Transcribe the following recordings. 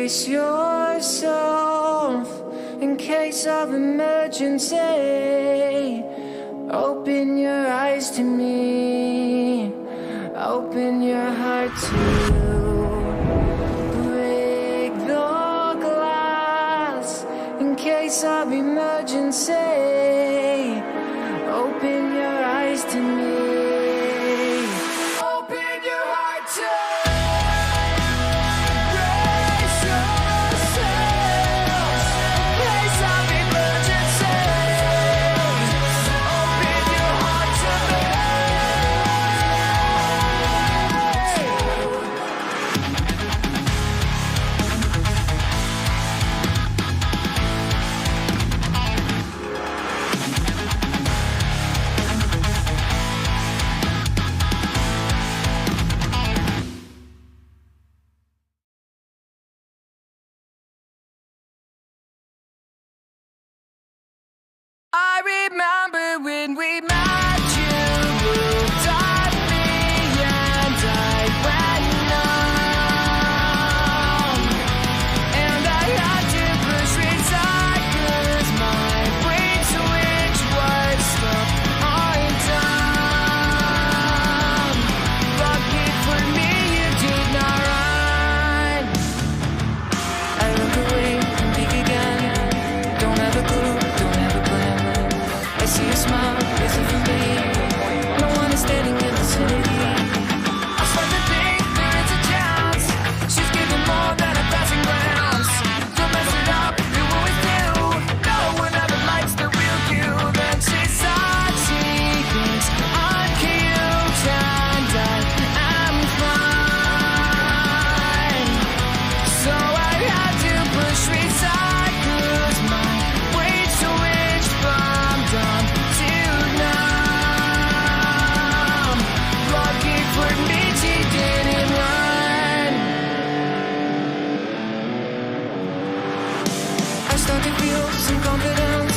brace yourself in case of emergency. Open your eyes to me, open your heart to break the glass in case of emergency. Open your eyes to me. I remember when we met, you looked at me and I went numb. And I had to push restart 'cause my brain switch was stuck on dumb. Lucky for me, you did not run. I look away and think again. Don't have a clue. I see a smile, is it for me? No one is standing in the vicinity. I start to think there is a chance she's giving more than a passing glance. Don't mess it up, you always do. No one ever likes the real you. Then she said she thinks I'm cute and I am fine. So I had to push reset 'cause my brain switched from dumb to numb. Lucky for me, she didn't run. I started to feel some confidence.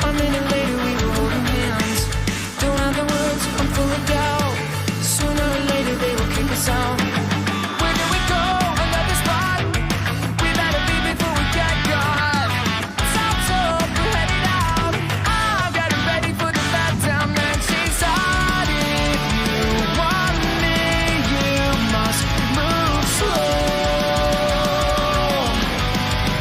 A minute later, we were holding hands. Don't have the words, I'm full of doubt. Sooner or later, they will kick us out. Where do we go? Another spot. We better leave before we get caught. Sounds up, we're headed out. I'm getting ready for the letdown. And she said, if you want me, you must move slow.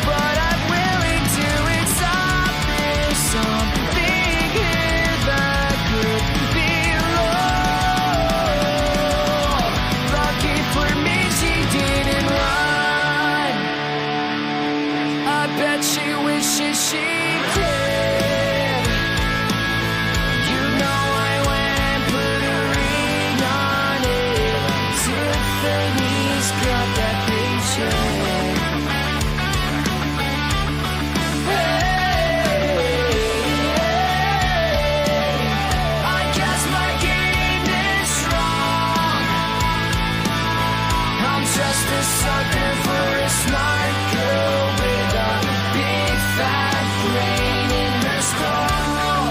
But I'm willing to accept there's something here that could be wrong. Lucky for me, she didn't run. I bet she wishes she did. You know I went and put a ring on it. Tiffany's got that paycheck. I guess my game is wrong. I'm just a sucker for a smart girl with a big fat brain in her skull.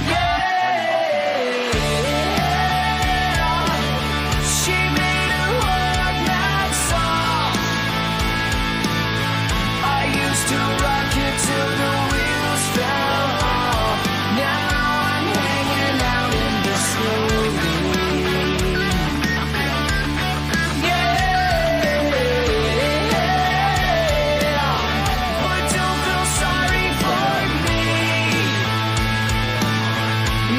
Yeah, she made a rock that song. I used to rock it till the wheels fell off. Now I'm hanging out in the slowly. But don't feel sorry for me.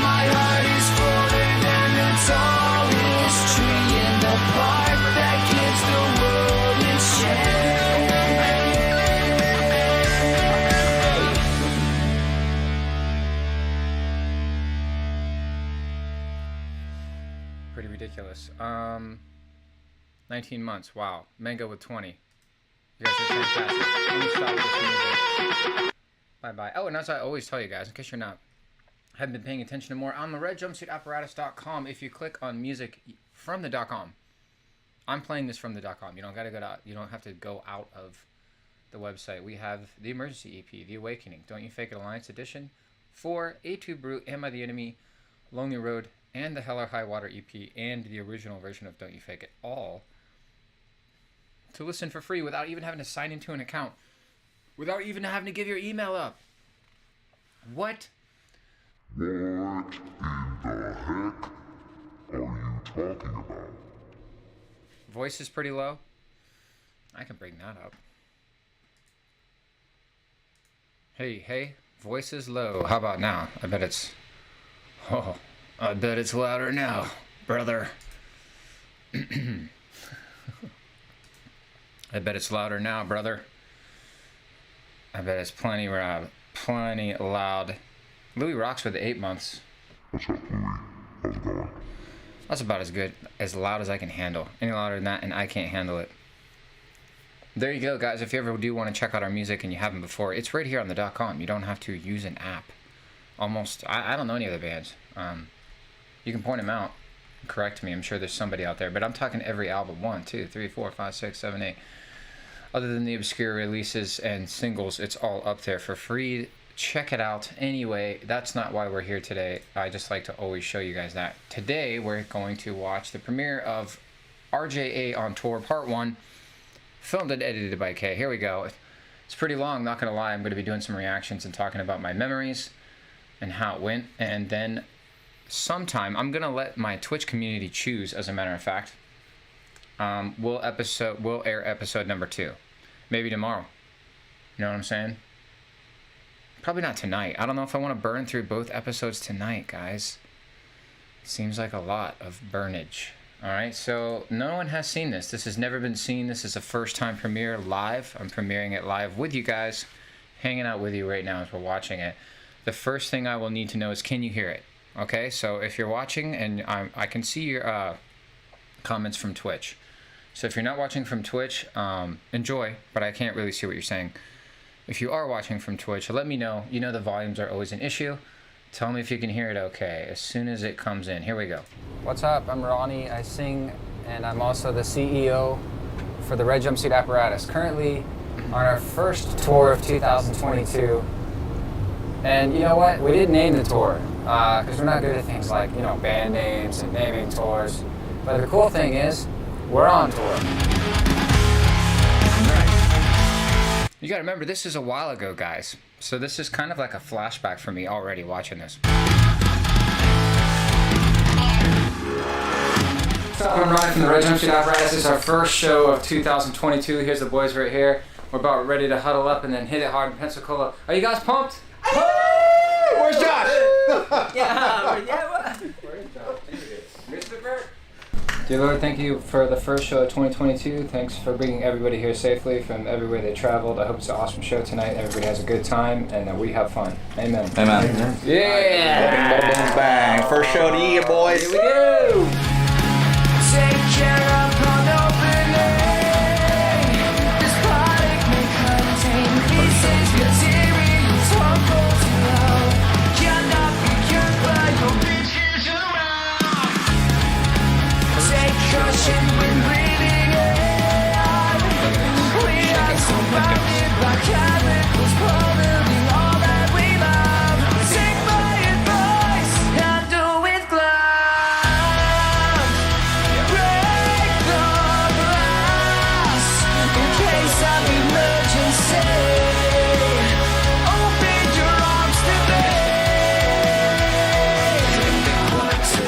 My heart is fuller than the tallest tree in the park that gives the world its shade. Pretty ridiculous. 19 months. Wow. Mango with 20. You guys are fantastic. Let me stop this music. Bye-bye. Oh, and as I always tell you guys, in case you're not haven't been paying attention to more, on the redjumpsuitapparatus.com, if you click on music from the .com, I'm playing this from the .com. You don't gotta go out. You don't have to go out of the website. We have the Emergency EP, The Awakening, Don't You Fake It Alliance Edition, 4, A2 Brute, Am I the Enemy, Lonely Road, and the Hell or High Water EP, and the original version of Don't You Fake It, all to listen for free without even having to sign into an account, without even having to give your email up. What? What in the heck are you talking about? Voice is pretty low. I can bring that up. Hey, voice is low. How about now? I bet it's louder now, brother. I bet it's louder now, brother. I bet it's plenty loud. Louis rocks with 8 months. What's up, Louis? How's it going? That's about as loud as I can handle. Any louder than that, and I can't handle it. There you go, guys. If you ever do want to check out our music and you haven't before, it's right here on the .com. You don't have to use an app. I don't know any other bands. You can point them out, correct me. I'm sure there's somebody out there, but I'm talking every album. 1, 2, 3, 4, 5, 6, 7, 8. Other than the obscure releases and singles, it's all up there for free. Check it out. Anyway, that's not why we're here today. I just like to always show you guys that. Today, we're going to watch the premiere of RJA on Tour Part 1, filmed and edited by Kay. Here we go. It's pretty long, not going to lie. I'm going to be doing some reactions and talking about my memories and how it went. And then sometime, I'm going to let my Twitch community choose, as a matter of fact. We'll air episode number 2. Maybe tomorrow. You know what I'm saying? Probably not tonight. I don't know if I want to burn through both episodes tonight, guys. Seems like a lot of burnage. Alright, so no one has seen this. This has never been seen. This is a first time premiere live. I'm premiering it live with you guys. Hanging out with you right now as we're watching it. The first thing I will need to know is, can you hear it? Okay, so if you're watching, and I can see your comments from Twitch. So if you're not watching from Twitch, enjoy, but I can't really see what you're saying. If you are watching from Twitch, let me know. You know the volumes are always an issue. Tell me if you can hear it okay as soon as it comes in. Here we go. What's up? I'm Ronnie. I sing, and I'm also the CEO for the Red Jumpsuit Apparatus. Currently on our first tour of 2022. And you know what? We didn't name the tour because we're not good at things like, you know, band names and naming tours. But the cool thing is, we're on tour. You gotta remember, this is a while ago, guys. So this is kind of like a flashback for me already watching this. What's up, I'm Ryan from the Red Jumpsuit Apparatus. This is our first show of 2022. Here's the boys right here. We're about ready to huddle up and then hit it hard in Pensacola. Are you guys pumped? Where's Josh? Where's Josh? Mr. Burt? Dear Lord, thank you for the first show of 2022. Thanks for bringing everybody here safely from everywhere they traveled. I hope it's an awesome show tonight. Everybody has a good time, and that we have fun. Amen. Amen. Yeah! Bada bing, bang. First show of the year, boys. Here we go! Take care of an opening. This product may contain pieces, materials, harmful to love. Cannot be cured by your bitches around. Take caution when breathing in. We are surrounded by chemicals polluting all that we love. Take my advice, handle with gloves. Break the glass in case of emergency. Open your arms to me. What to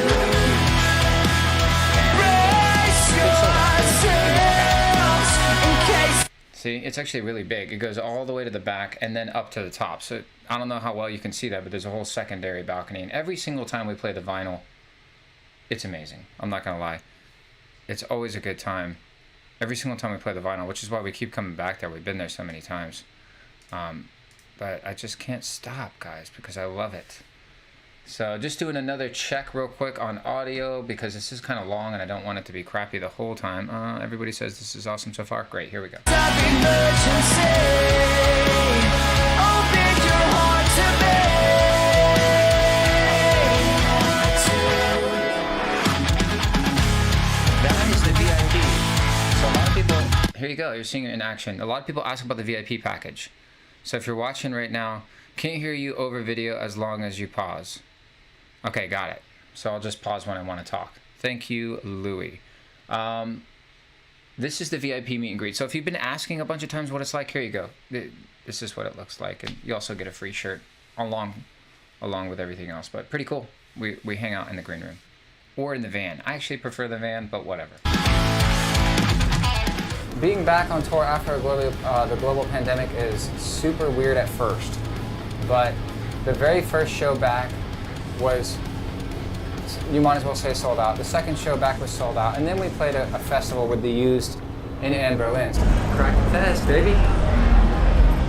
brace yourselves in case. See, it's actually really big. It goes all the way to the back and then up to the top. So I don't know how well you can see that, but there's a whole secondary balcony. And every single time we play the vinyl, it's amazing. I'm not going to lie. It's always a good time. Every single time we play the vinyl, which is why we keep coming back there. We've been there so many times. But I just can't stop, guys, because I love it. So just doing another check real quick on audio because this is kind of long and I don't want it to be crappy the whole time. Everybody says this is awesome so far. Great, here we go. Of emergency. Open your heart to me. That is the VIP. So a lot of people, here you go, you're seeing it in action. A lot of people ask about the VIP package. So if you're watching right now, can't hear you over video as long as you pause. Okay, got it. So I'll just pause when I want to talk. Thank you, Louis. This is the VIP meet and greet. So if you've been asking a bunch of times what it's like, here you go. This is what it looks like, and you also get a free shirt along with everything else. But pretty cool. We hang out in the green room or in the van. I actually prefer the van, but whatever. Being back on tour after the global pandemic is super weird at first, but the very first show back was, you might as well say, sold out. The second show back was sold out, and then we played a festival with The Used in Berlin. Cracking fest, baby.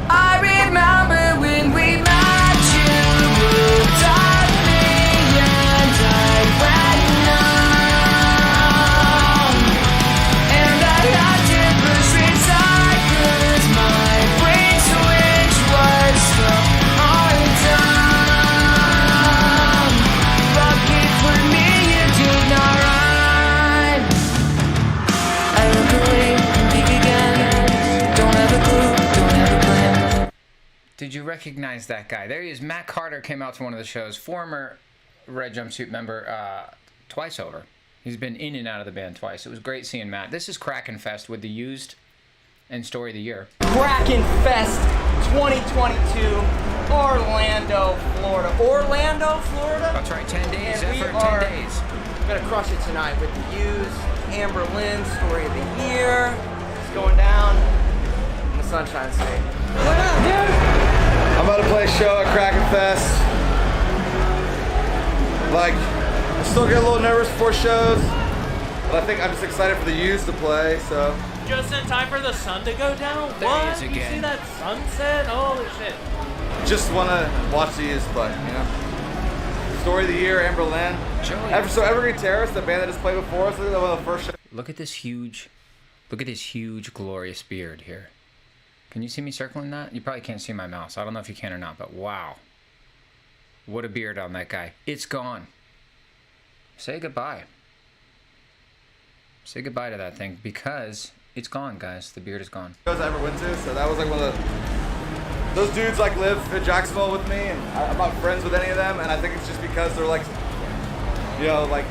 I remember when we met, you looked at me and I went numb. And I had to push restart 'cause my brain switch was still undone. Lucky for me, you did not run. I look away and think again. Don't have a clue, don't have a plan. Did you recognize that guy? There he is. Matt Carter came out to one of the shows. Former Red Jumpsuit member, twice over. He's been in and out of the band twice. It was great seeing Matt. This is Kraken Fest with The Used and Story of the Year. Kraken Fest 2022, Orlando, Florida. Orlando, Florida? That's right, 10 days. And we Effort, are 10 days. gonna crush it tonight with The Used, Amber Lynn, Story of the Year. It's going down in the Sunshine State. What up, dude? I'm about to play a show at Kraken Fest. Like, I still get a little nervous before shows, but I think I'm just excited for The Used to play, so. Just in time for the sun to go down? There he What? is You again. see that sunset? Holy shit. Just want to watch The Used play, you know? Story of the Year, Amber Lynn. Joey. So Evergreen Terrace, the band that just played before us, I think that was one of the first shows. Look at this huge, glorious beard here. Can you see me circling that? You probably can't see my mouse. I don't know if you can or not, but wow. What a beard on that guy. It's gone. Say goodbye. Say goodbye to that thing because it's gone, guys. The beard is gone. Shows I ever went to, so that was like one of the. Those dudes like live in Jacksonville with me, and I'm not friends with any of them, and I think it's just because they're like, you know, like,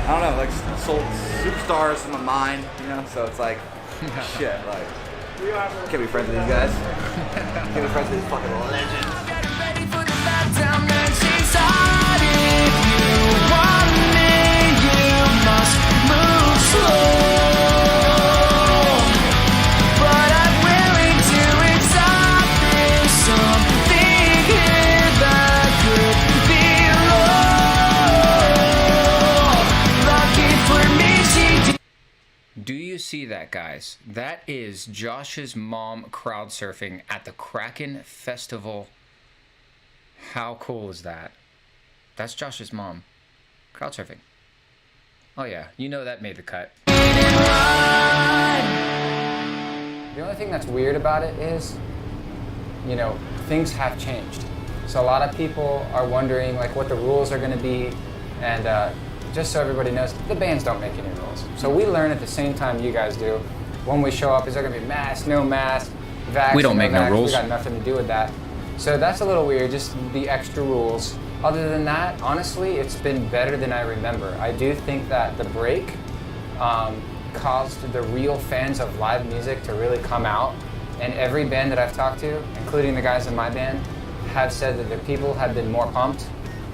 I don't know, like superstars in my mind, you know, so it's like, shit, like, can't be friends with these guys. Can't be friends with these fucking legends. Get ready for the backdown and she's hot. If you want me, you must move slow. But I'm willing to accept there's something here that could be low. Lucky for me, she did. Do you see that, guys? That is Josh's mom crowd surfing at the Kraken Festival. How cool is that? That's Josh's mom crowd surfing. Oh yeah, you know that made the cut. The only thing that's weird about it is, you know, things have changed. So a lot of people are wondering like what the rules are going to be, and just so everybody knows, the bands don't make any rules. So we learn at the same time you guys do. When we show up, is there going to be mask, no mask, vax? We don't make no vax? rules. We We got nothing to do with that. So that's a little weird, just the extra rules. Other than that, honestly, it's been better than I remember. I do think that the break caused the real fans of live music to really come out. And every band that I've talked to, including the guys in my band, have said that the people have been more pumped.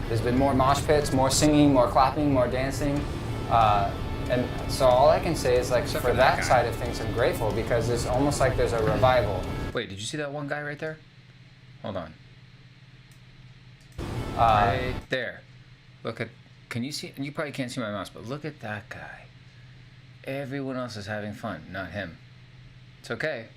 There's been more mosh pits, more singing, more clapping, more dancing. And so all I can say is like for that side of things, I'm grateful because it's almost like there's a revival. Wait, did you see that one guy right there? Hold on. Right there. Look at, can you see, you probably can't see my mouse, but look at that guy. Everyone else is having fun, not him. It's okay.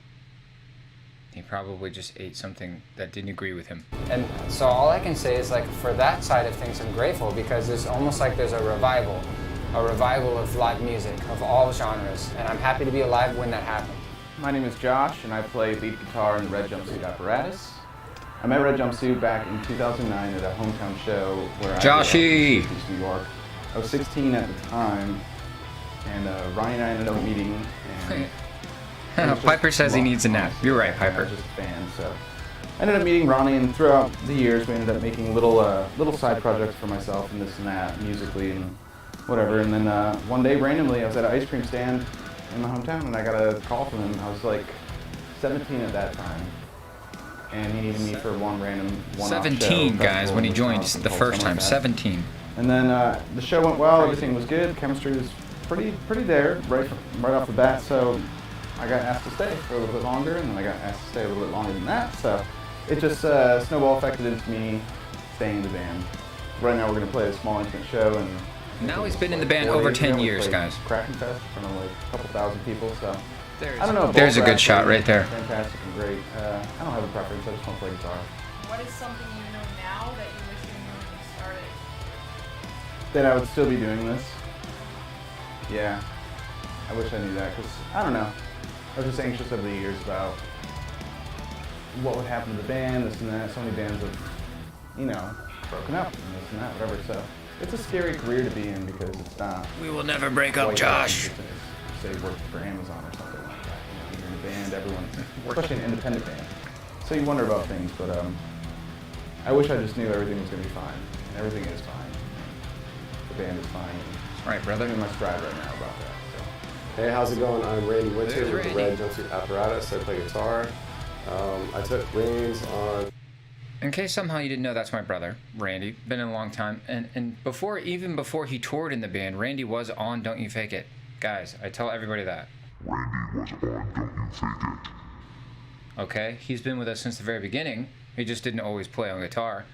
He probably just ate something that didn't agree with him. And so all I can say is like for that side of things, I'm grateful because it's almost like there's a revival of live music, of all genres. And I'm happy to be alive when that happened. My name is Josh, and I play lead guitar in Red Jumpsuit Apparatus. I met Red Jumpsuit back in 2009 at a hometown show where Joshy! I was in New York. I was 16 at the time, and Ronnie and I ended up meeting. And Piper says he needs a nap. You're right, I Piper. was just a fan, so I ended up meeting Ronnie, and throughout the years, we ended up making little side projects for myself and this and that, musically and whatever. And then one day, randomly, I was at an ice cream stand, in my hometown, and I got a call from him. I was like 17 at that time, and he needed me for one random one-off 17, show, guys, when he joined Wisconsin, the called first time. something like that. 17. And then the show went well. Everything was good. Chemistry was pretty there right off the bat. So I got asked to stay for a little bit longer, and then I got asked to stay a little bit longer than that. So it just snowball effected into me staying in the band. Right now we're going to play a small intimate show, and Now he's been in the band over 10 years, guys. Kraken Fest in front of like a couple thousand people. So There's, I don't know. there's a both good rap shot are right there. Fantastic and great. I don't have a preference. I just want to play guitar. What is something you know now that you wish you knew when you started? That I would still be doing this. Yeah, I wish I knew that because I don't know. I was just anxious over the years about what would happen to the band, this and that. So many bands have, broken up and this and that, whatever. So it's a scary career to be in because it's not. We will never break up, like Josh. Say work for Amazon or something like that. You're in a band, everyone, especially an independent band. So you wonder about things, but I wish I just knew everything was going to be fine. And everything is fine. The band is fine. All right, brother. I'm in my stride right now about that. So. Hey, how's it going? I'm Randy Winter There's with the Randy. Red Jumpsuit Apparatus. I play guitar. I took reins on. In case somehow you didn't know, that's my brother, Randy. Been in a long time. And even before he toured in the band, Randy was on Don't You Fake It. Guys, I tell everybody that. Randy was on Don't You Fake It. Okay? He's been with us since the very beginning. He just didn't always play on guitar.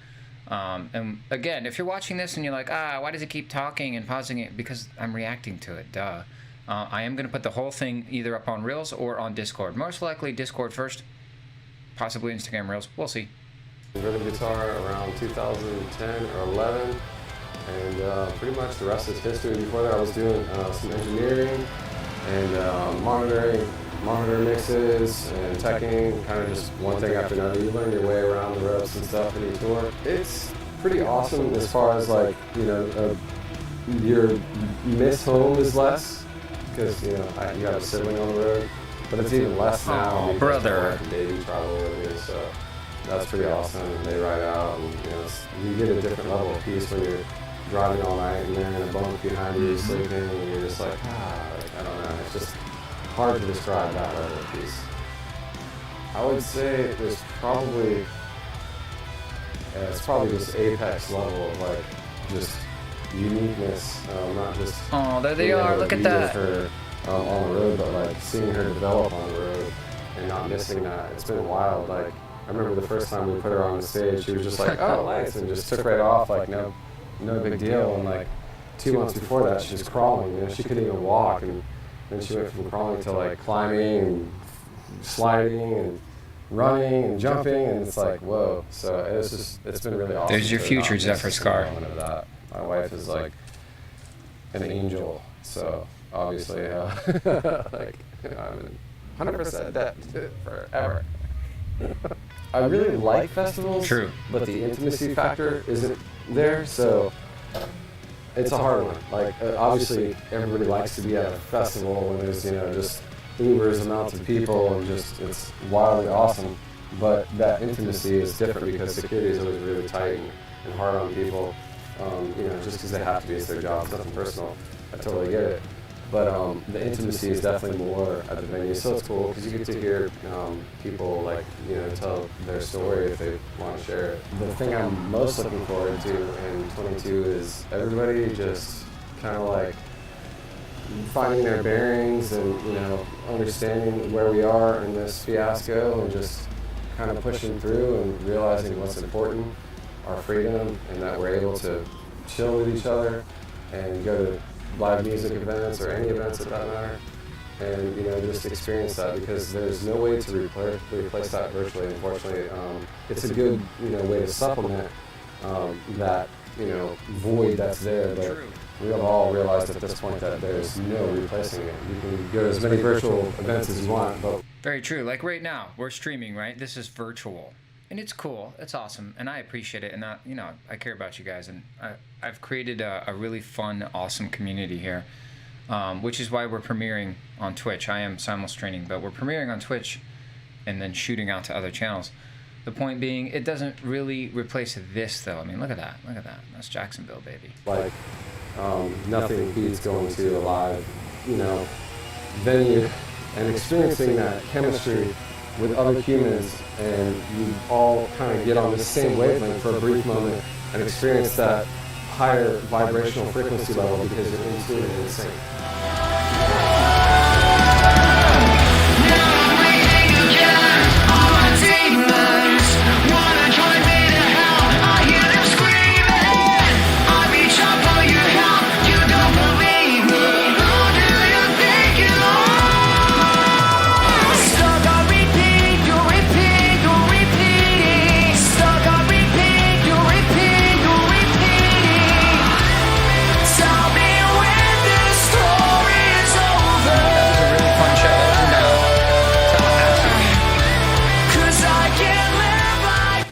And again, if you're watching this and you're like, why does he keep talking and pausing it? Because I'm reacting to it, duh. I am going to put the whole thing either up on Reels or on Discord. Most likely Discord first, possibly Instagram Reels. We'll see. Rhythm guitar around 2010 or 11, and pretty much the rest is history. Before that, I was doing some engineering and monitor mixes and teching, kind of just one thing after another. You learn your way around the ropes and stuff, and you tour. It's pretty awesome as far as like your miss home is less because you have a sibling on the road, but it's even less now. Oh, brother. My wife and baby travel with me, so. That's pretty awesome. They ride out, and you get a different level of peace when you're driving all night and they're in a bunk behind you, sleeping, and you're just like, I don't know. It's just hard to describe that level of peace. I would say there's probably it's probably this apex level of like just uniqueness, not just. Oh, there they being are. able to Look at be that. with her on the road, but like seeing her develop on the road and not missing that. It's been wild. Like. I remember the first time we put her on the stage, she was just like, oh, nice, and just took right off, like, no big deal. And like 2 months before that, she was crawling, she couldn't even walk. And then she went from crawling to like climbing and sliding and running and jumping, and it's like, whoa. So it's been really awesome. There's your future, Zephyr Scar. My wife is like an angel, so obviously, like, I'm in 100% debt forever. I really like festivals, True. But the intimacy factor isn't there, so it's a hard one. Like, obviously, everybody likes to be at a festival when there's, just Ubers amounts of people and just, it's wildly awesome. But that intimacy is different because security is always really tight and hard on people, just because they have to be, it's their job, it's nothing personal. I totally get it. But the intimacy is definitely more at the venue, so it's cool because you get to hear people like tell their story if they want to share it. The thing I'm most looking forward to in 22 is everybody just kind of like finding their bearings and understanding where we are in this fiasco and just kind of pushing through and realizing what's important, our freedom, and that we're able to chill with each other and go to live music events or any events at that matter, and just experience that because there's no way to replace that virtually. Unfortunately, it's a good way to supplement that void that's there. But we have all realized at this point that there's no replacing it. You can go to as many virtual events as you want, but Very true. Like right now, we're streaming, right? This is virtual. And it's cool. It's awesome. And I appreciate it. And, I care about you guys. And I've created a really fun, awesome community here, which is why we're premiering on Twitch. I am simul-streaming, but we're premiering on Twitch and then shooting out to other channels. The point being, it doesn't really replace this, though. I mean, look at that. Look at that. That's Jacksonville, baby. like nothing beats going to a live, venue and experiencing that chemistry with other humans, and you all kind of get on the same wavelength for a brief moment and experience that higher vibrational frequency level because you're in tune and in sync.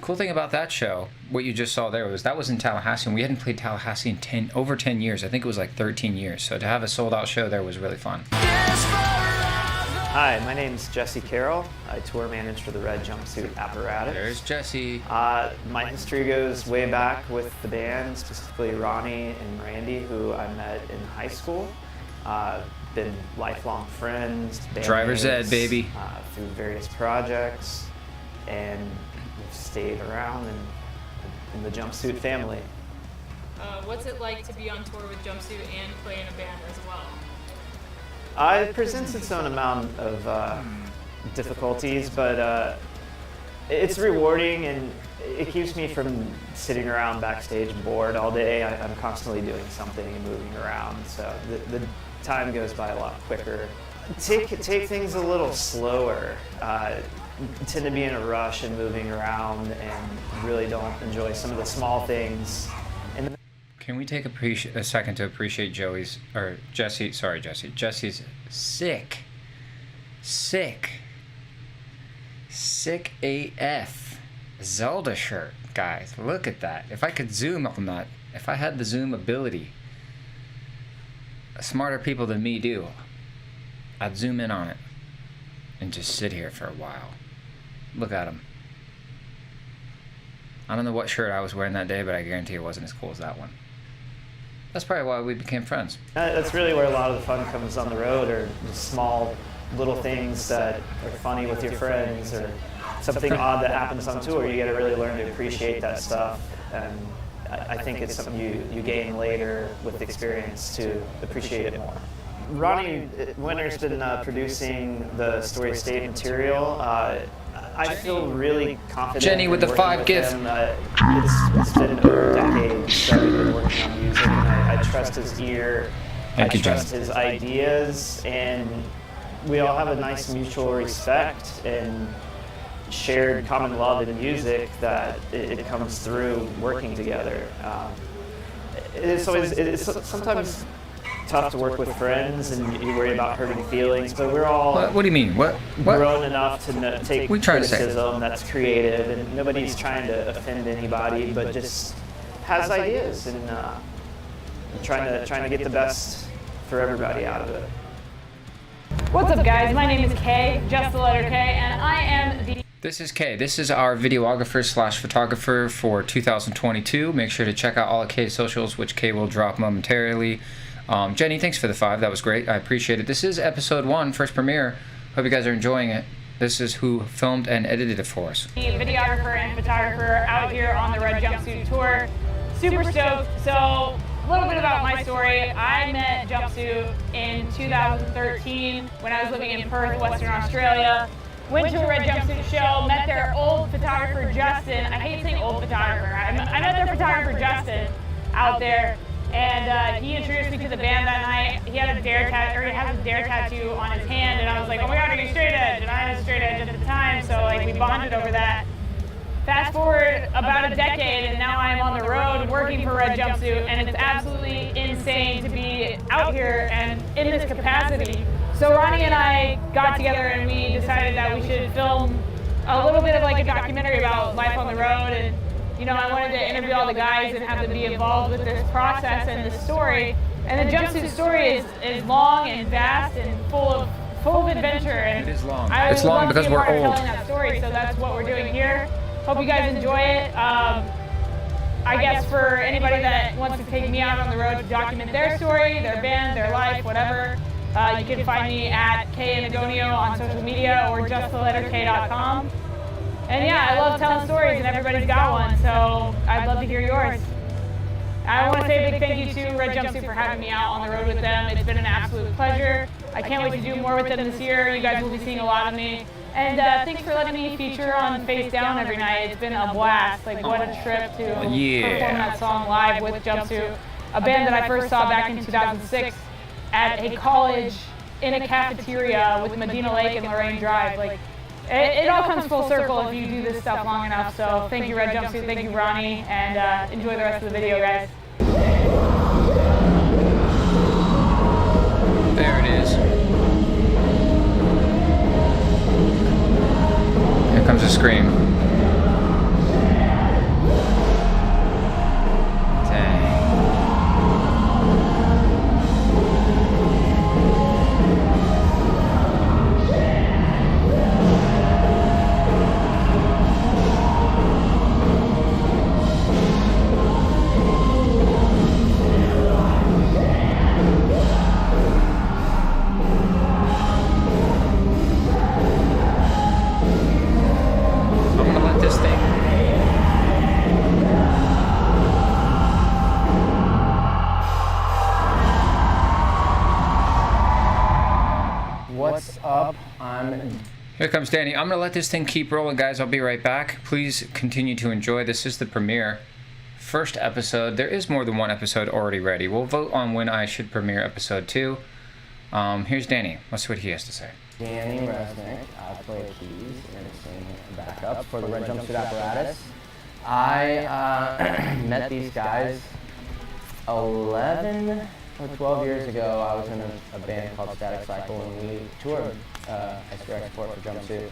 Cool thing about that show, what you just saw there, was that was in Tallahassee, and we hadn't played Tallahassee in over 10 years. I think it was like 13 years. So to have a sold out show there was really fun. Hi, my name's Jesse Carroll. I tour manage for the Red Jumpsuit Apparatus. There's Jesse. My history goes way back with the band, specifically Ronnie and Randy, who I met in high school. Been lifelong friends, Driver's Ed, baby. Through various projects, and we've stayed around in the Jumpsuit family. What's it like to be on tour with Jumpsuit and play in a band as well? It presents its own amount of difficulties, but it's rewarding, and it keeps me from sitting around backstage bored all day. I'm constantly doing something and moving around, so the time goes by a lot quicker. Take things a little slower. Tend to be in a rush and moving around, and really don't enjoy some of the small things. Can we take a second to appreciate Jesse's sick AF Zelda shirt, guys. Look at that. If I could zoom on that, if I had the zoom ability, smarter people than me do, I'd zoom in on it and just sit here for a while. Look at him. I don't know what shirt I was wearing that day, but I guarantee it wasn't as cool as that one. That's probably why we became friends. That's really where a lot of the fun comes on the road, or the small little things that are funny with your friends, or something odd that happens on tour. You got to really learn to appreciate that stuff, and I think it's something you gain later with experience to appreciate it more. Ronnie Winter's been producing the Story of State material. I feel really confident. Jenny with the 5 gifts. It's been over a decade that we've been working on music, and I trust his ear. I trust his ideas, and we all have a nice mutual respect and shared common love in music that it comes through working together. It's sometimes tough to work with friends, and you worry about hurting feelings, but we're all What do you mean? What? grown enough to take criticism that's creative, and nobody's trying to offend anybody, but just has ideas and trying to get the best for everybody out of it. What's up, guys? My name is Kay, just the letter K, and I am the... This is Kay. This is our videographer / photographer for 2022. Make sure to check out all of Kay's socials, which Kay will drop momentarily. Jenny, thanks for the 5. That was great. I appreciate it. This is episode 1, first premiere. Hope you guys are enjoying it. This is who filmed and edited it for us. The videographer and photographer out here on the Red Jumpsuit Tour. Super stoked. So, a little bit about my story. I met Jumpsuit in 2013 when I was living in Perth, Western Australia. Went to a Red Jumpsuit show, met their old photographer, Justin. I hate saying old photographer. I met their photographer, Justin, out there. And he introduced me to the band that night. He had a dare has a dare tattoo on his hand, and I was like, oh my god, are you straight edge? And I was straight edge at the time, so like we bonded over that. Fast forward about a decade, and now I'm on the road working for Red Jumpsuit, and it's absolutely insane to be out here and in this capacity. So Ronnie and I got together and we decided that we should film a little bit of like a documentary about life on the road, and you know, I wanted to interview all the guys and have them be involved with this process and this story. And the Jumpsuit story is long and vast and full of adventure. And it is long. It's long because we're old. Telling that story, so that's what we're doing here. Hope you guys enjoy it. I guess for anybody that wants to take me out on the road to document their story, their band, their life, whatever, You can find me at kanagonio on social media or justtheletterk.com. And yeah, I love telling stories and everybody's got one, so I'd love to hear yours. I want to say a big thank you to Red Jumpsuit for having me out on the road with them. It's been an absolute pleasure. I can't wait to do more with them this year. You guys will be seeing a lot of me. And thanks for letting me feature on Face Down every night. It's been a blast. Like, what a trip to perform that song live with Jumpsuit, a band that I first saw back in 2006 at a college in a cafeteria with Medina Lake and Lorraine Drive. Like, it all comes full circle if you do this stuff long enough. So thank you, Red Jumpsuit. Thank you, Ronnie. And enjoy the rest of the video, guys. There it is. Here comes the scream. Dang. What's up? Here comes Danny. I'm going to let this thing keep rolling, guys. I'll be right back. Please continue to enjoy. This is the premiere. First episode. There is more than one episode already ready. We'll vote on when I should premiere episode 2. Here's Danny. Let's see what he has to say. Danny Resnick. I play keys and sing backup for the Red Jumpsuit Apparatus. I met these guys 11 or 12 years ago. I was in a band called Static Cycle, and we toured as direct support for Jumpsuit.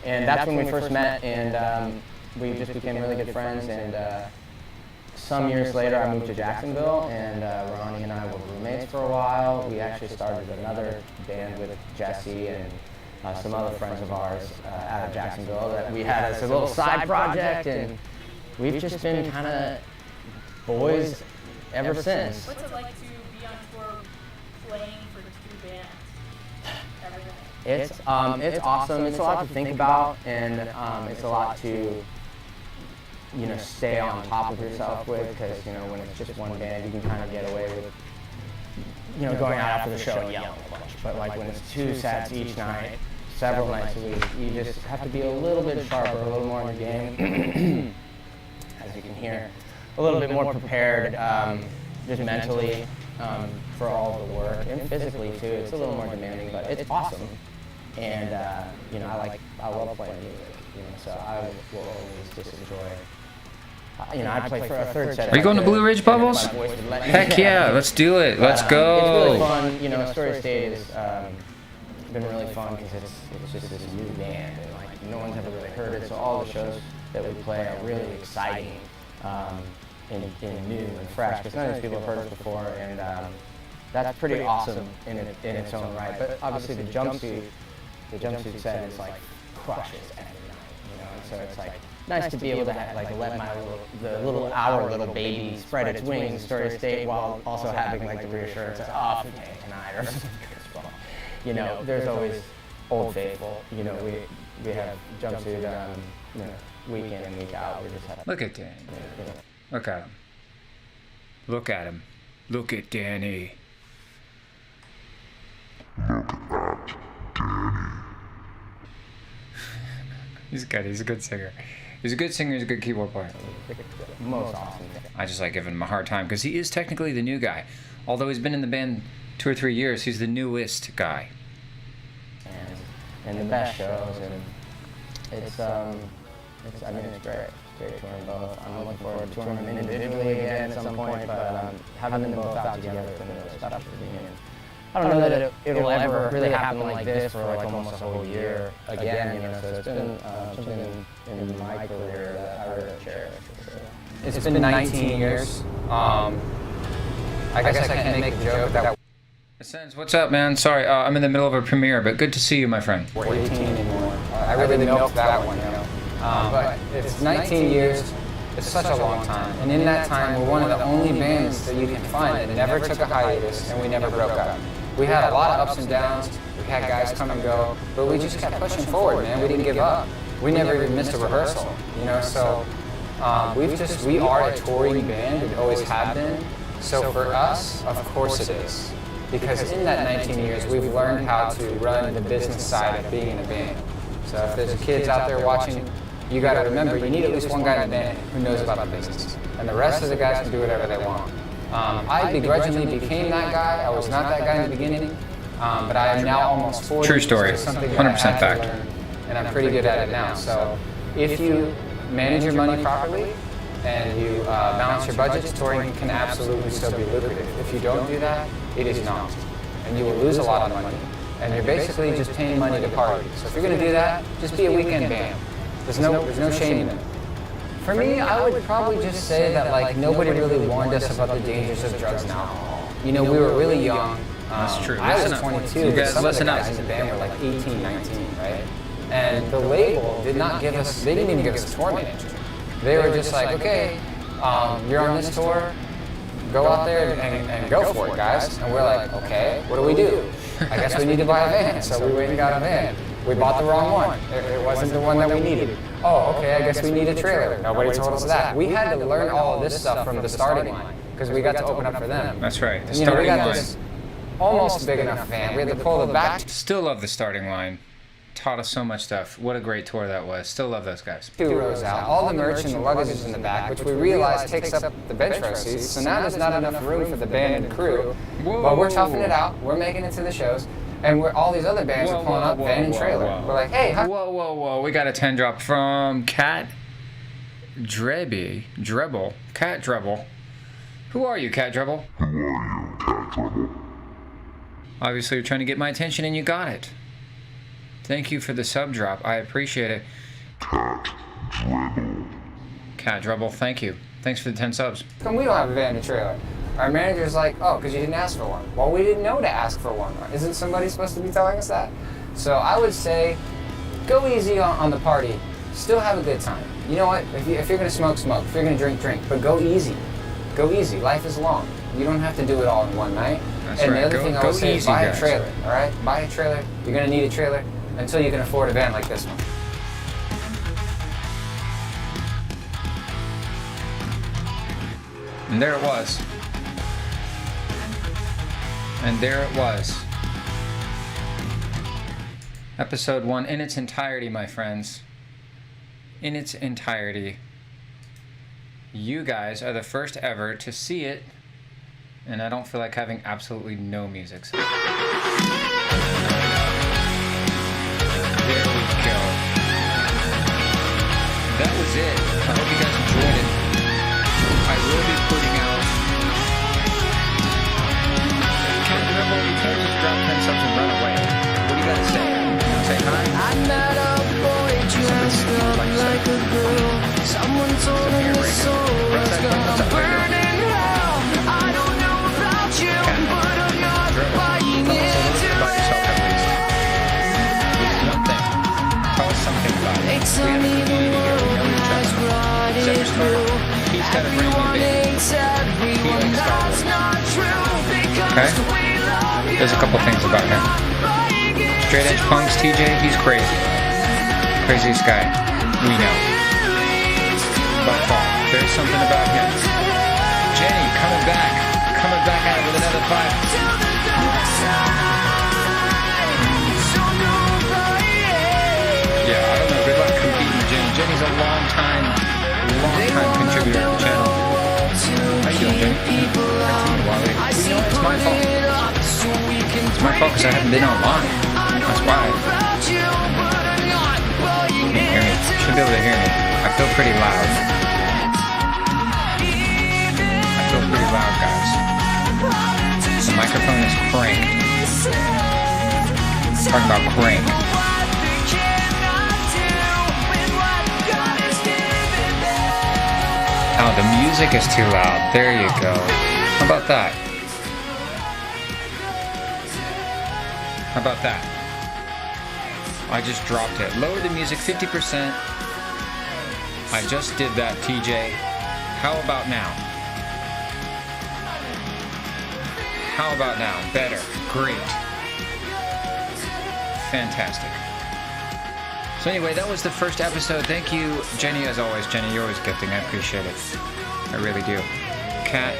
And that's when we first met, and we just became really good friends. And some years later, I moved to Jacksonville, and Ronnie and I were roommates for a while. We actually started another band with Jesse and some other friends of ours out of Jacksonville that we had as a little side project, and we've just been kind of boys ever since. What's it like to be on tour playing for 2 bands every day? It's awesome. It's a lot to think about, and it's a lot to stay on top of yourself with, because when it's just one band, you can kind of get away with going out after the show and yelling a bunch. But like when it's 2 sets each night, several nights a week, you just have to be a little bit sharper, a little more in the game, as you can hear. A little bit more prepared, just mentally, for all the work, and physically too. It's a little more demanding, but it's awesome. And I love playing music, so I will always just enjoy. I play for a third set. Are you going to Blue Ridge Bubbles? Heck yeah, let's do it. Let's go. It's really fun. Story State has been really fun because it's just this new band, and like no one's ever really heard it. So all the shows that we play are really exciting. And new and fresh, because none of these people have heard us before, and that's pretty awesome in its own right. But obviously the jumpsuit set is like crushes every night, and so it's like nice to be able to let the little little baby spread its wings in Story State while also having like the reassurance of okay tonight or something. Well, there's always Old Faithful. We have Jumpsuit week in and week out. We just have. Look at Danny. Look at him. Look at him. Look at Danny. He's good. He's a good singer. He's a good singer. He's a good keyboard player. Most awesome. I just like giving him a hard time because he is technically the new guy. Although he's been in the band 2 or 3 years, he's the newest guy. And the best shows, and it's great. Great touring both. I'm looking forward to touring them individually again at some point, but having them both out together has been really special for me. And I don't know that it'll ever really happen like this for like almost a whole year again, so it's been something in my career that I really cherish. It's been 19 years. I guess I can't make a joke that. Ascens, what's up, man? Sorry, I'm in the middle of a premiere, but good to see you, my friend. 18 anymore. I really milked that one, but it's 19 years, it's such a long time. And in that time, we're one of the only bands that you can find that never took a hiatus and we never broke up. We had a lot of ups and downs. We had guys come and go, but we just kept pushing forward, man. We didn't give up. We never even missed a rehearsal, you know. So we are a touring band. We always have been. So for us, of course it is, because in that 19 years, we've learned how to run the business side of being in a band. So if there's kids out there watching, you got to remember, you need at least one guy in the band who knows about the business, and the rest of the guys can do whatever they want. I begrudgingly became that guy. I was not that guy in the beginning, but I am now almost 40. True story, so 100% fact. And I'm pretty good at it now. So if you manage your money properly and you balance your budgets, touring can absolutely still be lucrative. If you don't do that, it is not. And you will lose a lot of money. And you're basically just paying money to party. So if you're going to do that, just be a weekend band. There's no shame in it. For me, I would probably just say that like nobody really warned us about the dangers of drugs and alcohol. You know, we were really young. That's true. I was Listen up. 22. You guys Some of the listen up. guys in the band were like 18, 19, right? And the label did not give us, they didn't even give us a tour manager. They were just like, okay, you're on this tour, go out there and go for it, guys. And we're like, okay, what do we do? I guess we need to buy a van. So we went and got a van. We bought the wrong one. It wasn't the one that we needed. Oh, okay, I guess we need a trailer. Nobody told us that. We had to learn all of this stuff from the starting line because we got to open up for them. That's right. The You know, we starting got line. this almost big enough van. We had to pull the back Still love the starting line. Taught us so much stuff. What a great tour that was. Still love those guys. 2 rows out. All the merch and the luggage is in the back, which we realized takes up the bench row seats. So now there's not enough room for the band and the crew. But we're toughing it out. We're making it to the shows. And all these other bands are pulling up van and trailer. We're like, hey, whoa. We got a 10 drop from Cat Drebble. Cat Drebble. Who are you, Cat Drebble? Who are you, Cat Trouble? Obviously, you're trying to get my attention, and you got it. Thank you for the sub drop. I appreciate it. Cat Dribble. Cat Drebble, thank you. Thanks for the 10 subs. Come, we don't have a van and trailer. Our manager's like, oh, because you didn't ask for one. Well, we didn't know to ask for one. Isn't somebody supposed to be telling us that? So I would say, go easy on the party. Still have a good time. You know what? If you're going to smoke, smoke. If you're going to drink, drink. But go easy. Go easy. Life is long. You don't have to do it all in one night. That's and right. the other thing I would say is buy a guys. trailer, all right? Buy a trailer. You're going to need a trailer until you can afford a van like this one. And there it was. And there it was. Episode 1 in its entirety, my friends. In its entirety. You guys are the first ever to see it, and I don't feel like having absolutely no music. So. There we go. That was it. I hope you guys enjoyed it. I will be putting out... Can't remember, you can't just drop 10 subs and run away. What do you gotta say? You wanna say hi? I met a boy dressed up like a girl. Someone told him his soul was gonna burn in hell. I don't know about you, but I'm not buying into it. One thing. Tell us something about it. They tell me the world has brought it through. Everyone hates everyone, that's not true. Because we love you. There's a couple things about him. Straight Edge Punks, TJ, he's crazy. Craziest guy we know. By far. There's something about him. Jenny, coming back at it with another 5. Yeah, I don't know. Good luck competing with Jenny. Jenny's a long time contributor to the channel. How you doing, Jenny? Wally. You know, it's my fault. It's my fault because I haven't been online. That's why. You can hear me. You should be able to hear me. I feel pretty loud. I feel pretty loud, guys. The microphone is cranked. Talking about crank. Oh, the music is too loud. There you go. How about that? How about that? I just dropped it. Lower the music 50%. I just did that, TJ. How about now? How about now? Better. Great. Fantastic. So anyway, that was the first episode. Thank you, Jenny, as always. Jenny, you're always gifting. I appreciate it. I really do. Kat,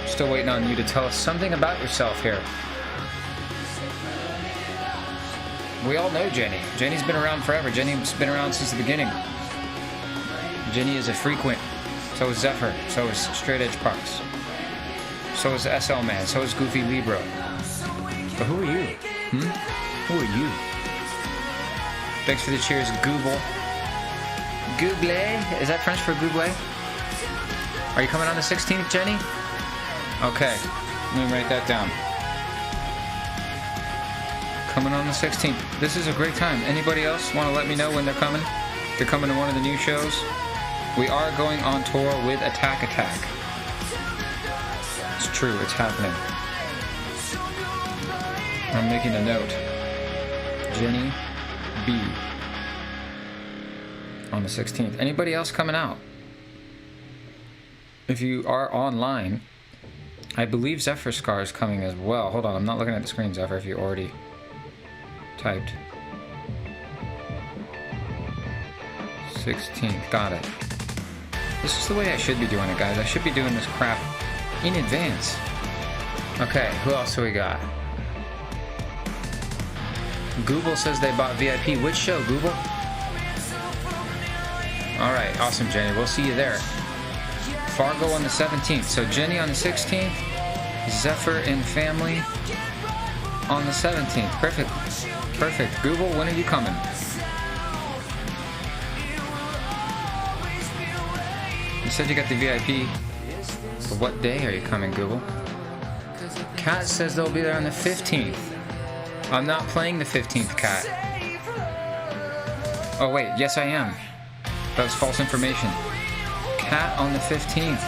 still waiting on you to tell us something about yourself here. We all know Jenny. Jenny's been around forever. Jenny's been around since the beginning. Jenny is a frequent. So is Zephyr. So is Straight Edge Parks. So is SL Man. So is Goofy Libro. But who are you? Who are you? Thanks for the cheers, Google. Google? Is that French for Google? Are you coming on the 16th, Jenny? Okay. Let me write that down. Coming on the 16th. This is a great time. Anybody else want to let me know when they're coming? They're coming to one of the new shows. We are going on tour with Attack Attack. It's true, it's happening. I'm making a note. Jenny B. On the 16th. Anybody else coming out? If you are online, I believe Zephyr Scar is coming as well. Hold on, I'm not looking at the screen, Zephyr, if you already typed. 16th, got it. This is the way I should be doing it, guys. I should be doing this crap in advance. Okay, who else do we got? Google says they bought VIP. Which show, Google? Alright, awesome, Jenny. We'll see you there. Fargo on the 17th. So Jenny on the 16th. Zephyr and family on the 17th. Perfect. Perfect. Google, when are you coming? You said you got the VIP. But what day are you coming, Google? Kat says they'll be there on the 15th. I'm not playing the 15th, Kat. Oh wait, yes I am. That was false information. Kat on the 15th.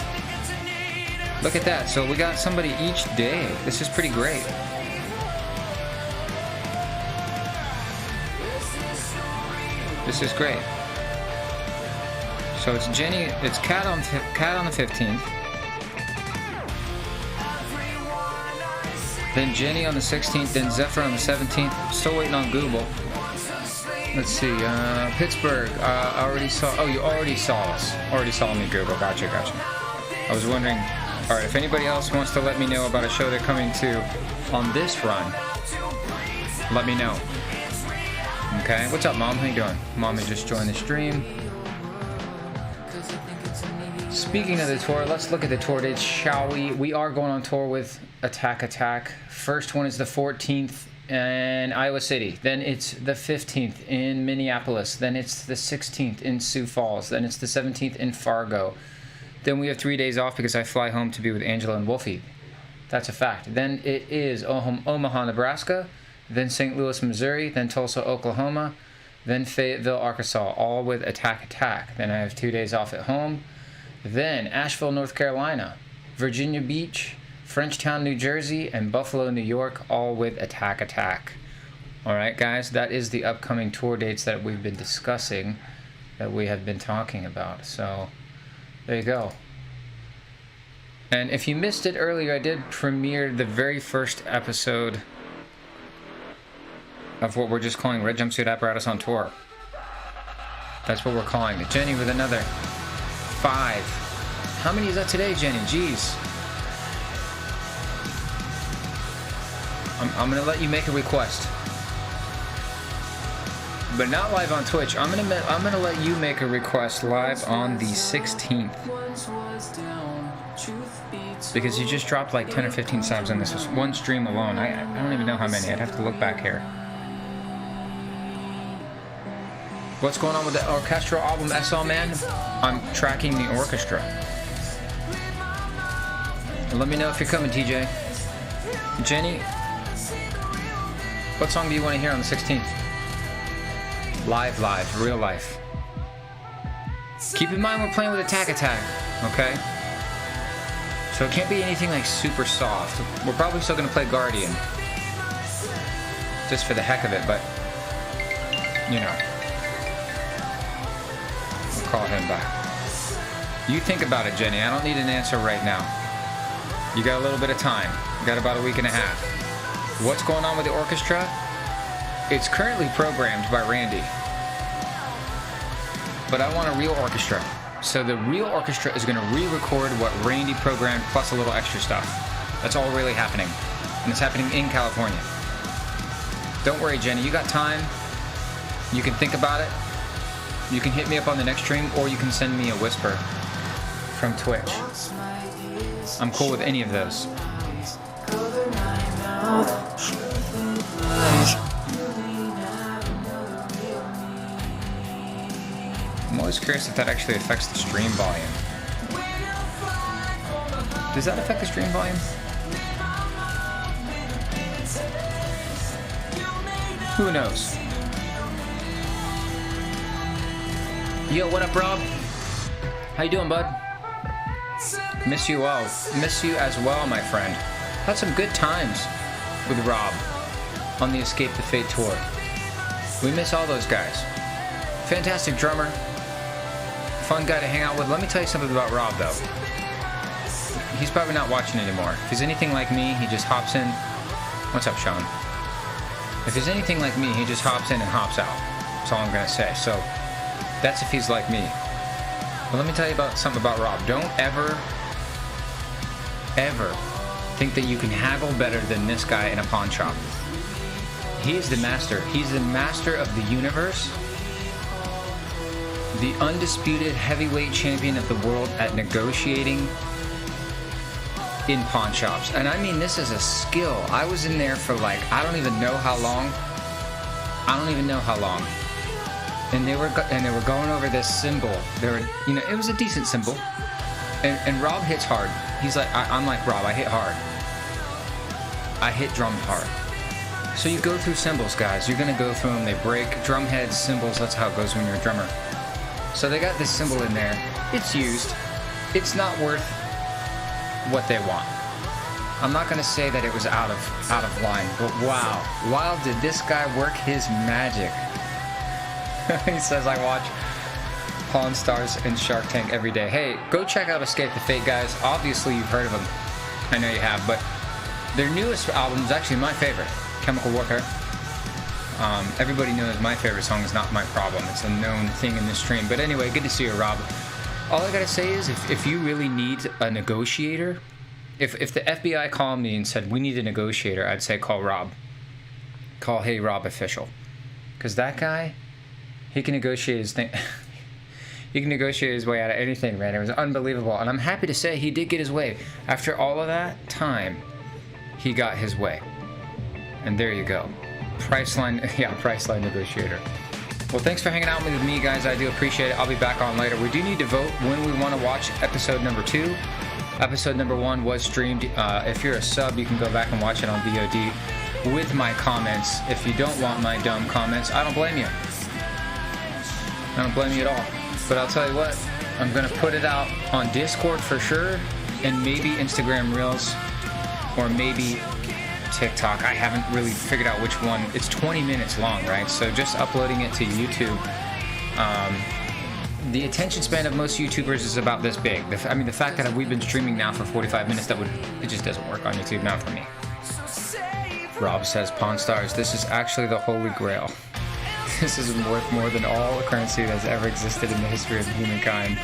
Look at that. So we got somebody each day. This is pretty great. This is great. So it's Jenny, it's Kat on the 15th. Then Jenny on the 16th, then Zephyr on the 17th. Still waiting on Google. Let's see, Pittsburgh, I already saw, oh, you already saw us. Already saw me, Google. Gotcha. I was wondering, alright, if anybody else wants to let me know about a show they're coming to on this run, let me know. Okay, what's up, Mom? How you doing? Mommy just joined the stream. Speaking of the tour, let's look at the tour dates, shall we? We are going on tour with Attack Attack. First one is the 14th in Iowa City. Then it's the 15th in Minneapolis. Then it's the 16th in Sioux Falls. Then it's the 17th in Fargo. Then we have 3 days off because I fly home to be with Angela and Wolfie. That's a fact. Then it is Omaha, Nebraska. Then St. Louis, Missouri. Then Tulsa, Oklahoma. Then Fayetteville, Arkansas, all with Attack Attack. Then I have 2 days off at home. Then Asheville, North Carolina, Virginia Beach, Frenchtown, New Jersey, and Buffalo, New York, all with Attack Attack. Alright guys, that is the upcoming tour dates that we've been discussing, that we have been talking about. So, there you go. And if you missed it earlier, I did premiere the very first episode of what we're just calling Red Jumpsuit Apparatus on Tour. That's what we're calling it. Jenny with another 5. How many is that today, Jenny? Jeez. I'm gonna let you make a request, but not live on Twitch. I'm gonna let you make a request live on the 16th, because you just dropped like 10 or 15 subs on this one stream alone. I don't even know how many. I'd have to look back here. What's going on with the orchestral album, SL Man? I'm tracking the orchestra. And let me know if you're coming, TJ. Jenny, what song do you want to hear on the 16th? Live, real life. Keep in mind we're playing with Attack Attack, okay? So it can't be anything like super soft. We're probably still going to play Guardian, just for the heck of it, but, you know. We'll call him back. You think about it, Jenny. I don't need an answer right now. You got a little bit of time. You got about a week and a half. What's going on with the orchestra? It's currently programmed by Randy. But I want a real orchestra. So the real orchestra is going to re-record what Randy programmed plus a little extra stuff. That's all really happening. And it's happening in California. Don't worry, Jenny. You got time. You can think about it. You can hit me up on the next stream, or you can send me a whisper from Twitch. I'm cool with any of those. I'm always curious if that actually affects the stream volume. Does that affect the stream volume? Who knows? Yo, what up, Rob? How you doing, bud? Miss you all. Miss you as well, my friend. Had some good times with Rob on the Escape the Fate tour. We miss all those guys. Fantastic drummer. Fun guy to hang out with. Let me tell you something about Rob, though. He's probably not watching anymore. If he's anything like me, he just hops in. What's up, Sean? If he's anything like me, he just hops in and hops out. That's all I'm going to say. So, that's if he's like me. But let me tell you something about Rob. Don't ever think that you can haggle better than this guy in a pawn shop. He is the master. He's the master of the universe. The undisputed heavyweight champion of the world at negotiating in pawn shops. And I mean, this is a skill. I was in there for like, I don't even know how long. And they were going over this cymbal. It was a decent cymbal. And Rob hits hard. He's like, I'm like Rob. I hit hard. I hit drums hard. So you go through cymbals, guys. You're gonna go through them. They break. Drum heads, cymbals. That's how it goes when you're a drummer. So they got this cymbal in there. It's used. It's not worth what they want. I'm not gonna say that it was out of line, but wow, did this guy work his magic? He says, I watch Pawn Stars and Shark Tank every day. Hey, go check out Escape the Fate, guys. Obviously, you've heard of them. I know you have, but their newest album is actually my favorite, Chemical Warfare. Everybody knows my favorite song is Not My Problem. It's a known thing in this stream. But anyway, good to see you, Rob. All I gotta say is, if you really need a negotiator, if the FBI called me and said, we need a negotiator, I'd say call Rob. Call Hey Rob Official. Because that guy, he can negotiate his thing. He can negotiate his way out of anything, man. It was unbelievable. And I'm happy to say he did get his way. After all of that time, he got his way. And there you go. Priceline negotiator. Well, thanks for hanging out with me, guys. I do appreciate it. I'll be back on later. We do need to vote when we want to watch episode number 2. Episode number 1 was streamed. If you're a sub, you can go back and watch it on VOD with my comments. If you don't want my dumb comments, I don't blame you. I don't blame you at all. But I'll tell you what, I'm going to put it out on Discord for sure, and maybe Instagram Reels, or maybe TikTok. I haven't really figured out which one. It's 20 minutes long, right? So just uploading it to YouTube. The attention span of most YouTubers is about this big. The fact that we've been streaming now for 45 minutes, it just doesn't work on YouTube, not for me. Rob says, Pawn Stars, this is actually the holy grail. This is worth more than all the currency that's ever existed in the history of humankind.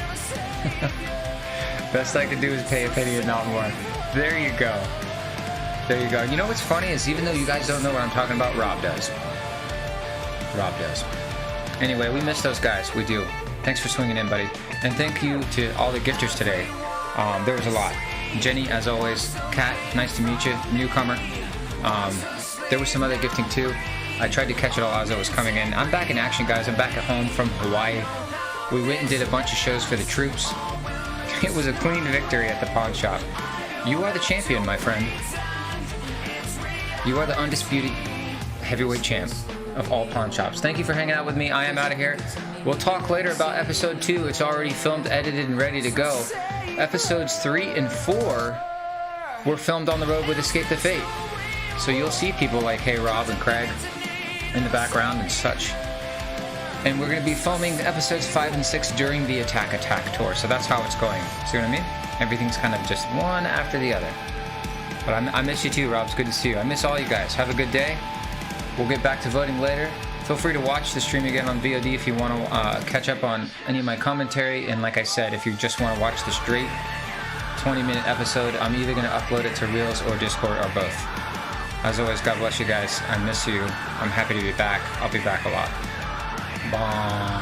Best I could do is pay a penny and not more. There you go. There you go. You know what's funny is, even though you guys don't know what I'm talking about, Rob does. Rob does. Anyway, we miss those guys. We do. Thanks for swinging in, buddy. And thank you to all the gifters today. There was a lot. Jenny, as always. Kat, nice to meet you. Newcomer. There was some other gifting too. I tried to catch it all as I was coming in. I'm back in action, guys. I'm back at home from Hawaii. We went and did a bunch of shows for the troops. It was a clean victory at the pawn shop. You are the champion, my friend. You are the undisputed heavyweight champ of all pawn shops. Thank you for hanging out with me. I am out of here. We'll talk later about episode 2. It's already filmed, edited, and ready to go. Episodes 3 and 4 were filmed on the road with Escape the Fate. So you'll see people like Hey Rob and Craig in the background and such. And we're going to be filming episodes 5 and 6 during the Attack tour. So that's how it's going. See what I mean? Everything's kind of just one after the other. But I miss you too, Rob. It's good to see you. I miss all you guys. Have a good day. We'll get back to voting later. Feel free to watch the stream again on VOD if you want to catch up on any of my commentary. And like I said, if you just want to watch the straight 20-minute episode, I'm either going to upload it to Reels or Discord or both. As always, God bless you guys. I miss you. I'm happy to be back. I'll be back a lot. Bye.